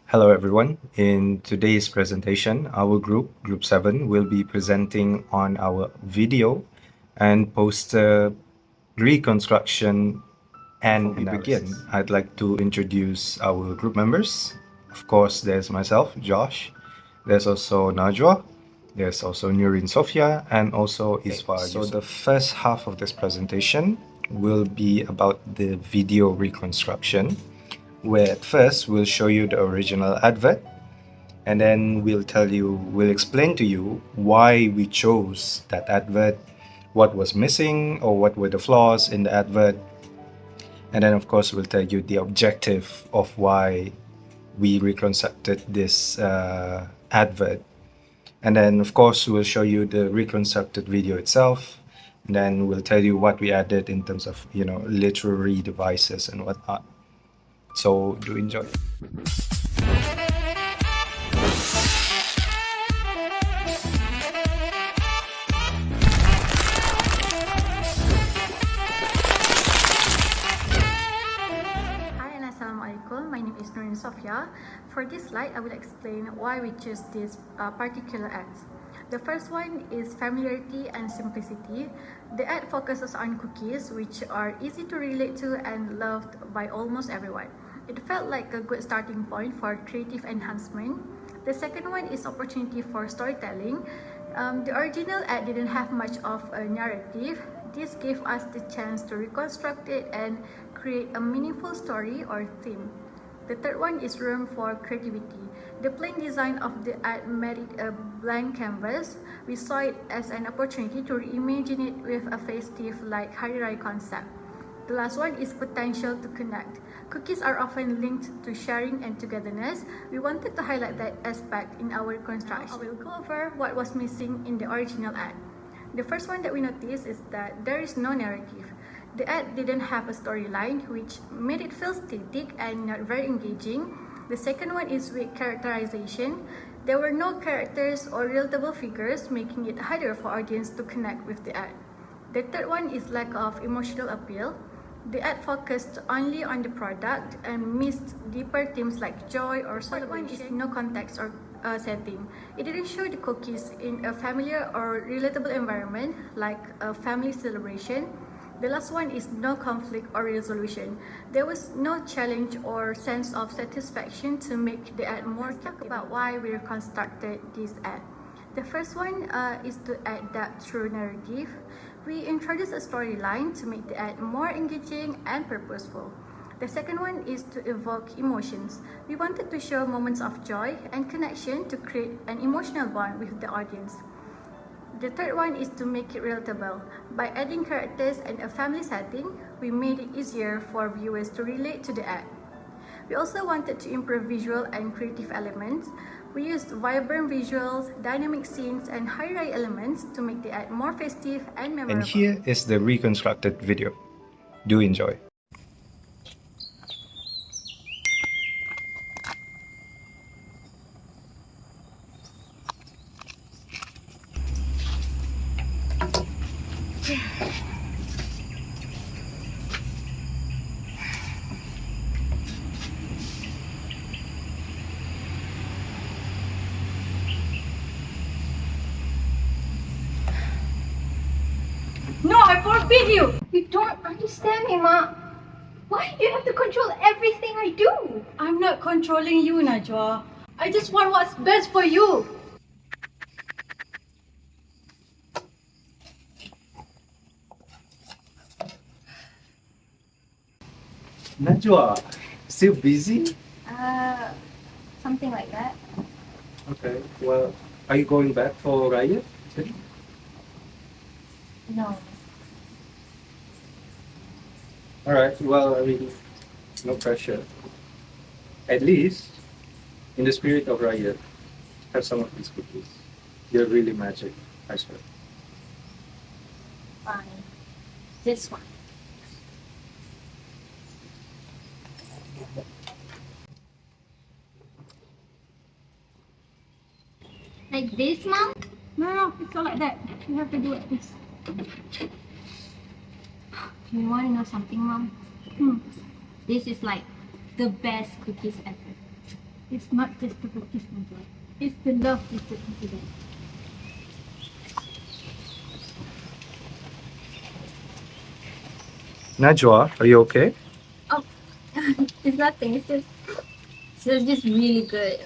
Hello, everyone. In today's presentation, our Group 7, will be presenting on our video and poster reconstruction and Before we begin, I'd like to introduce our group members. Of course, there's myself, Josh. There's also Najwa. There's also Nurin Sofia and also Isfa. So the first half of this presentation will be about the video reconstruction, where at first we'll show you the original advert, and then we'll explain to you why we chose that advert, what was missing or what were the flaws in the advert, and then of course we'll tell you the objective of why we reconstructed this advert. And then of course we'll show you the reconstructed video itself, and then we'll tell you what we added in terms of literary devices and whatnot. So do enjoy. Hi and Assalamualaikum. My name is Nurin Sofia. For this slide, I will explain why we choose this particular ads. The first one is familiarity and simplicity. The ad focuses on cookies, which are easy to relate to and loved by almost everyone. It felt like a good starting point for creative enhancement. The second one is opportunity for storytelling. The original ad didn't have much of a narrative. This gave us the chance to reconstruct it and create a meaningful story or theme. The third one is room for creativity. The plain design of the ad made it a blank canvas. We saw it as an opportunity to reimagine it with a festive like Hari Raya concept. The last one is potential to connect. Cookies are often linked to sharing and togetherness. We wanted to highlight that aspect in our construction. I will go over what was missing in the original ad. The first one that we noticed is that there is no narrative. The ad didn't have a storyline, which made it feel static and not very engaging. The second one is weak characterization. There were no characters or relatable figures, making it harder for audience to connect with the ad. The third one is lack of emotional appeal. The ad focused only on the product and missed deeper themes like joy or celebration. Fourth one is no context or setting. It didn't show the cookies in a familiar or relatable environment like a family celebration. The last one is no conflict or resolution. There was no challenge or sense of satisfaction to make the ad more. Let's talk about why we reconstructed this ad. The first one is to add depth through narrative. We introduced a storyline to make the ad more engaging and purposeful. The second one is to evoke emotions. We wanted to show moments of joy and connection to create an emotional bond with the audience. The third one is to make it relatable. By adding characters and a family setting, we made it easier for viewers to relate to the ad. We also wanted to improve visual and creative elements. We used vibrant visuals, dynamic scenes, and Hari Raya elements to make the ad more festive and memorable. And here is the reconstructed video. Do enjoy. No, I forbid you! You don't understand me, Ma. Why do you have to control everything I do? I'm not controlling you, Najwa. I just want what's best for you. Najwa, still busy? Something like that. Okay, well, are you going back for Raya? No. Alright, well, I mean, no pressure. At least, in the spirit of Raya, have some of these cookies. They're really magic, I swear. Fine. This one. Like this, Mom? No, it's not like that. You have to do it this. You want to know something, Mom? This is like the best cookies ever. It's not just the cookies, Najwa. It's the love we put into them. Najwa, are you okay? Oh, it's nothing. It's just really good.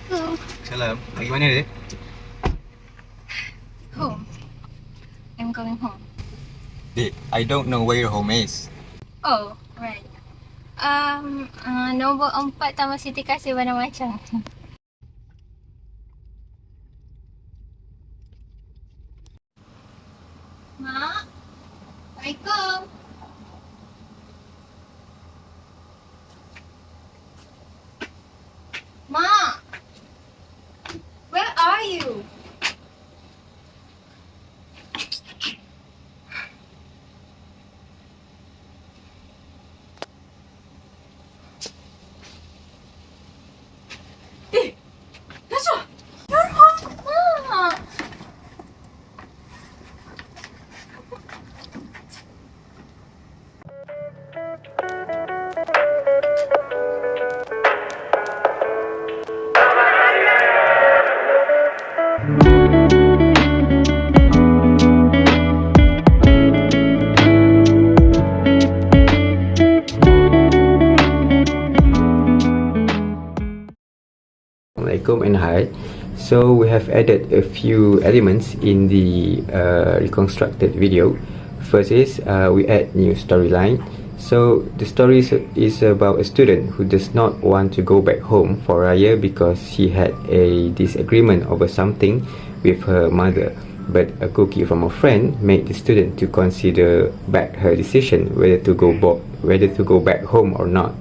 So, Salam, lagi mana dia? home. I'm going home. Dek, I don't know where your home is. Oh, right. Nombor 4 Taman Siti Kasih Bandar Macang. Mak, Assalamualaikum. Mak, where are you? Najwa, you're home, Mak. Assalamualaikum and hi. So we have added a few elements in the reconstructed video. First is we add new storyline. So the story is about a student who does not want to go back home for Raya because she had a disagreement over something with her mother. But a cookie from a friend made the student to consider back her decision whether to go back home or not.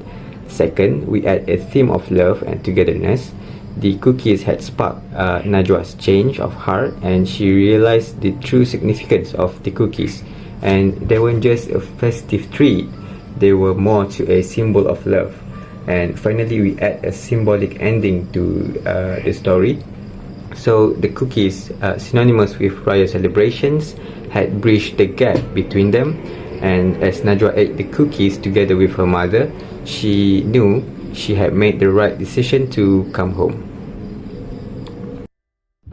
Second, we add a theme of love and togetherness. The cookies had sparked Najwa's change of heart, and she realized the true significance of the cookies. And they weren't just a festive treat, they were more to a symbol of love. And finally, we add a symbolic ending to the story. So the cookies, synonymous with Raya celebrations, had bridged the gap between them. And as Najwa ate the cookies together with her mother, she knew she had made the right decision to come home.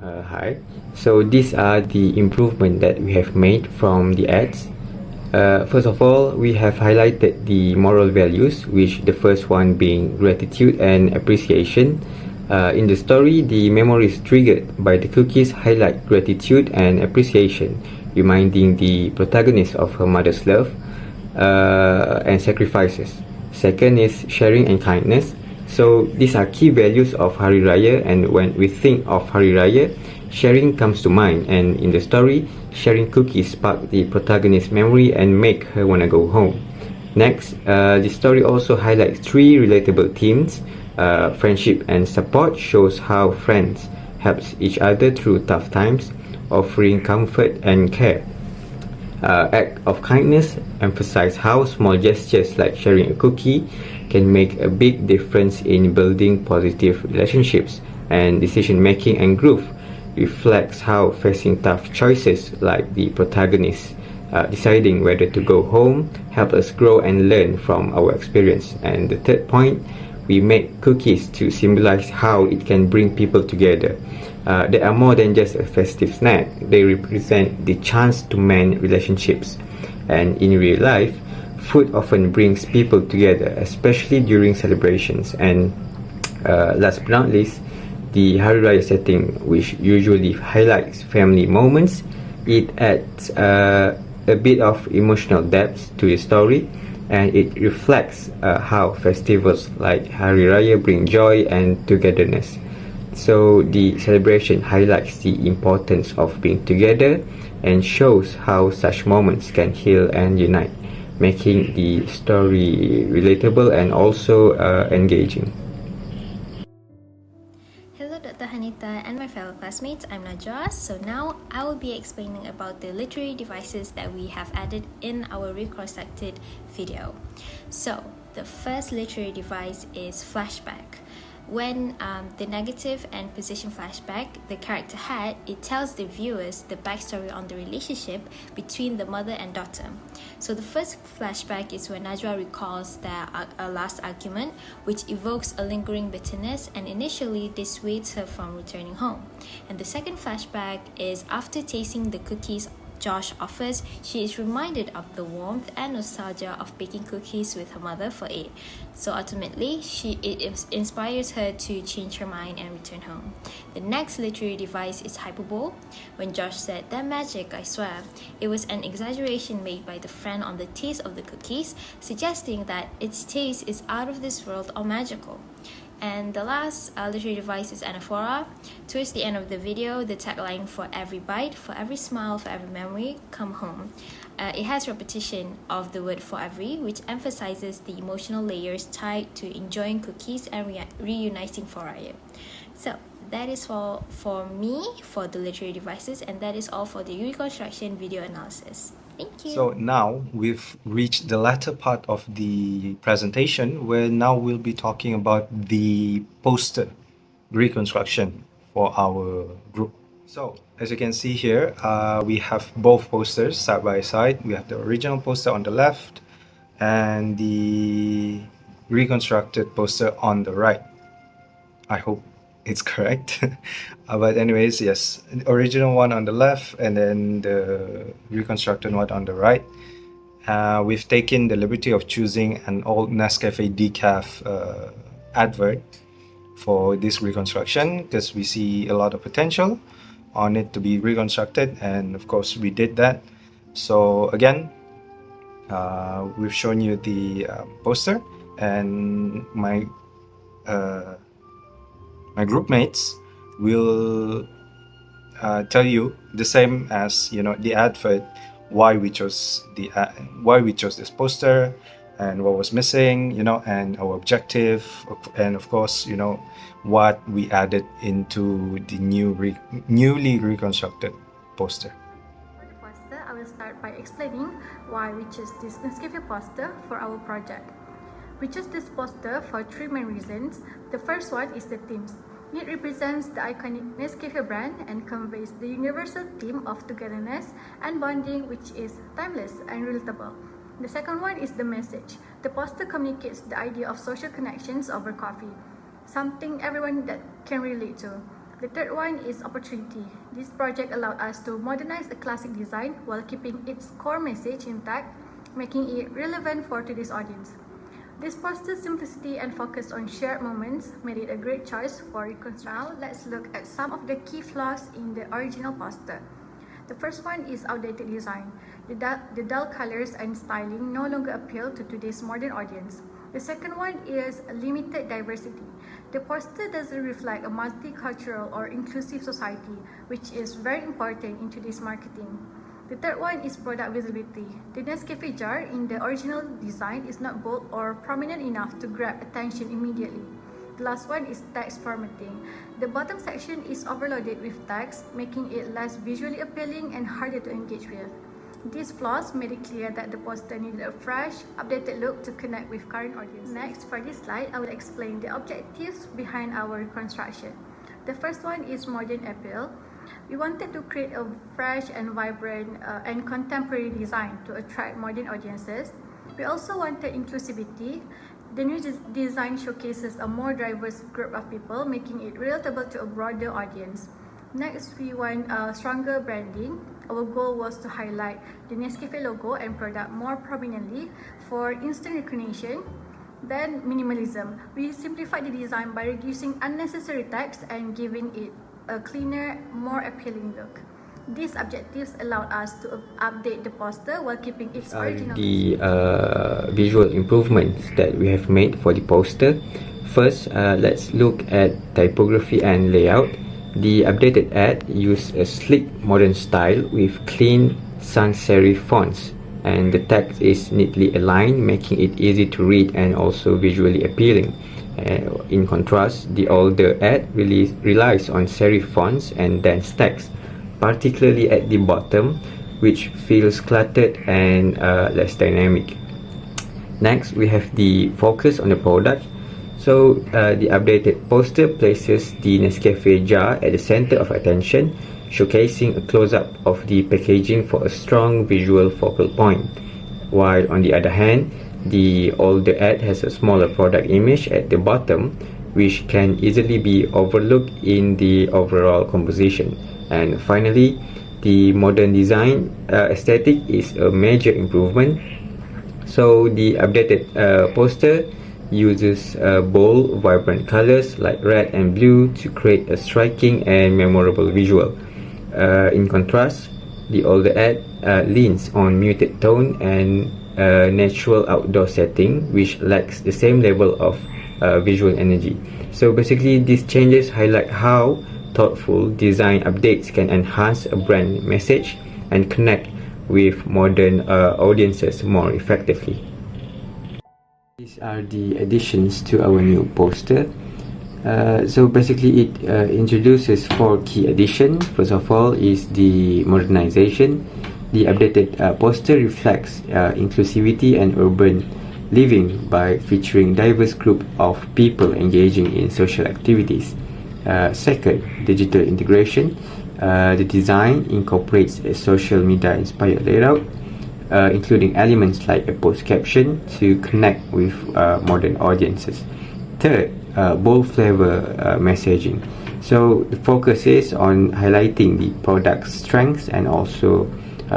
Hi. So these are the improvements that we have made from the ads. First of all, we have highlighted the moral values, which the first one being gratitude and appreciation. In the story, the memories triggered by the cookies highlight gratitude and appreciation, reminding the protagonist of her mother's love and sacrifices. Second is sharing and kindness. So these are key values of Hari Raya, and when we think of Hari Raya, sharing comes to mind. And in the story, sharing cookies spark the protagonist's memory and make her wanna go home. Next, the story also highlights 3 relatable themes. Friendship and support shows how friends helps each other through tough times, offering comfort and care. Act of kindness emphasize how small gestures like sharing a cookie can make a big difference in building positive relationships, and decision making and growth reflects how facing tough choices like the protagonist deciding whether to go home help us grow and learn from our experience. And the third point, we make cookies to symbolize how it can bring people together. They are more than just a festive snack. They represent the chance to mend relationships. And in real life, food often brings people together, especially during celebrations. And last but not least, the Hari Raya setting, which usually highlights family moments, it adds a bit of emotional depth to the story, and it reflects how festivals like Hari Raya bring joy and togetherness. So the celebration highlights the importance of being together and shows how such moments can heal and unite, making the story relatable and also engaging. Hello Dr. Hanif Anita and my fellow classmates, I'm Najwa. So now I will be explaining about the literary devices that we have added in our reconstructed video. So the first literary device is flashback. When the negative and position flashback the character had, it tells the viewers the backstory on the relationship between the mother and daughter. So the first flashback is when Najwa recalls their last argument, which evokes a lingering bitterness and initially dissuades her from returning home. And the second flashback is after tasting the cookies Josh offers, she is reminded of the warmth and nostalgia of baking cookies with her mother for Eid. So ultimately, it inspires her to change her mind and return home. The next literary device is hyperbole. When Josh said, "They're magic, I swear," it was an exaggeration made by the friend on the taste of the cookies, suggesting that its taste is out of this world or magical. And the last literary device is anaphora. Towards the end of the video, the tagline "For every bite, for every smile, for every memory, come home." It has repetition of the word "for every," which emphasizes the emotional layers tied to enjoying cookies and reuniting for Raya. So that is for me for the literary devices, and that is all for the reconstruction video analysis. Thank you. So now we've reached the latter part of the presentation where now we'll be talking about the poster reconstruction for our group. So as you can see here, we have both posters side by side. We have the original poster on the left and the reconstructed poster on the right. I hope it's correct. But anyways, yes, the original one on the left and then the reconstructed one on the right. We've taken the liberty of choosing an old Nescafe decaf advert for this reconstruction because we see a lot of potential on it to be reconstructed, and of course we did that. So again, we've shown you the poster, and my group mates will tell you the same as the advert, why we chose this poster and what was missing, and our objective, and of course what we added into the newly reconstructed poster. For the poster, I will start by explaining why we chose this Nescafe poster for our project. We chose this poster for three main reasons. The first one is the themes. It represents the iconic Nescafe brand and conveys the universal theme of togetherness and bonding, which is timeless and relatable. The second one is the message. The poster communicates the idea of social connections over coffee, something everyone that can relate to. The third one is opportunity. This project allowed us to modernize a classic design while keeping its core message intact, making it relevant for today's audience. This poster's simplicity and focus on shared moments made it a great choice for reconstruction. Now, let's look at some of the key flaws in the original poster. The first one is outdated design. The dull colors and styling no longer appeal to today's modern audience. The second one is limited diversity. The poster doesn't reflect a multicultural or inclusive society, which is very important in today's marketing. The third one is product visibility. The Nescafe jar in the original design is not bold or prominent enough to grab attention immediately. The last one is text formatting. The bottom section is overloaded with text, making it less visually appealing and harder to engage with. These flaws made it clear that the poster needed a fresh, updated look to connect with current audience. Next, for this slide, I will explain the objectives behind our reconstruction. The first one is modern appeal. We wanted to create a fresh and vibrant and contemporary design to attract modern audiences. We also wanted inclusivity. The new design showcases a more diverse group of people, making it relatable to a broader audience. Next, we want stronger branding. Our goal was to highlight the Nescafe logo and product more prominently for instant recognition. Then, minimalism. We simplified the design by reducing unnecessary text and giving it a cleaner, more appealing look. These objectives allowed us to update the poster while keeping its original. The visual improvements that we have made for the poster. First, let's look at typography and layout. The updated ad used a sleek modern style with clean sans serif fonts, and the text is neatly aligned, making it easy to read and also visually appealing. In contrast, the older ad relies on serif fonts and dense text, particularly at the bottom, which feels cluttered and less dynamic. Next, we have the focus on the product. So, the updated poster places the Nescafe jar at the center of attention, showcasing a close-up of the packaging for a strong visual focal point. While on the other hand, the older ad has a smaller product image at the bottom, which can easily be overlooked in the overall composition. And finally, the modern design aesthetic is a major improvement. So the updated poster uses bold, vibrant colors like red and blue to create a striking and memorable visual. In contrast, the older ad leans on muted tone and natural outdoor setting, which lacks the same level of visual energy. So basically, these changes highlight how thoughtful design updates can enhance a brand message and connect with modern audiences more effectively. These are the additions to our new poster. So basically it introduces 4 key additions. First of all is the modernization. The updated poster reflects inclusivity and urban living by featuring diverse group of people engaging in social activities. Second, digital integration. The design incorporates a social media inspired layout, including elements like a post caption to connect with modern audiences. Third, bold flavor messaging. So the focus is on highlighting the product's strengths and also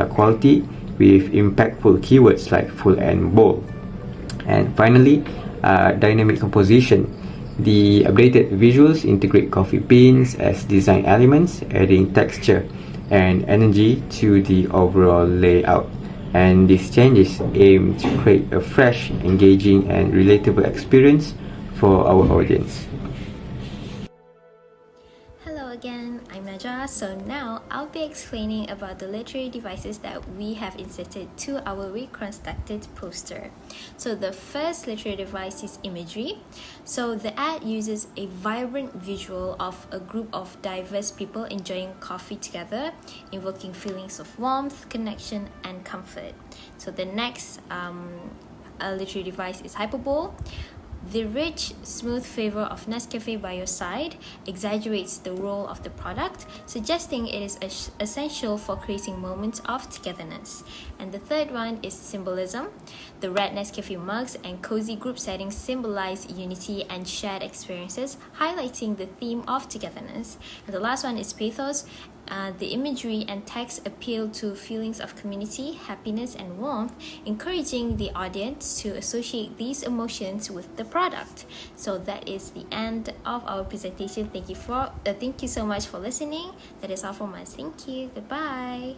quality with impactful keywords like full and bold. And finally, dynamic composition. The updated visuals integrate coffee beans as design elements, adding texture and energy to the overall layout. And these changes aim to create a fresh, engaging and relatable experience for our audience. Hello again, I'm Najwa. So now I'll be explaining about the literary devices that we have inserted to our reconstructed poster. So the first literary device is imagery. So the ad uses a vibrant visual of a group of diverse people enjoying coffee together, invoking feelings of warmth, connection and comfort. So the next literary device is hyperbole. The rich, smooth flavor of Nescafe by your side exaggerates the role of the product, suggesting it is essential for creating moments of togetherness. And the third one is symbolism. The red Nescafe mugs and cozy group settings symbolize unity and shared experiences, highlighting the theme of togetherness. And the last one is pathos. The imagery and text appeal to feelings of community, happiness, and warmth, encouraging the audience to associate these emotions with the product. So that is the end of our presentation. Thank you so much for listening. That is all from us. Thank you. Goodbye.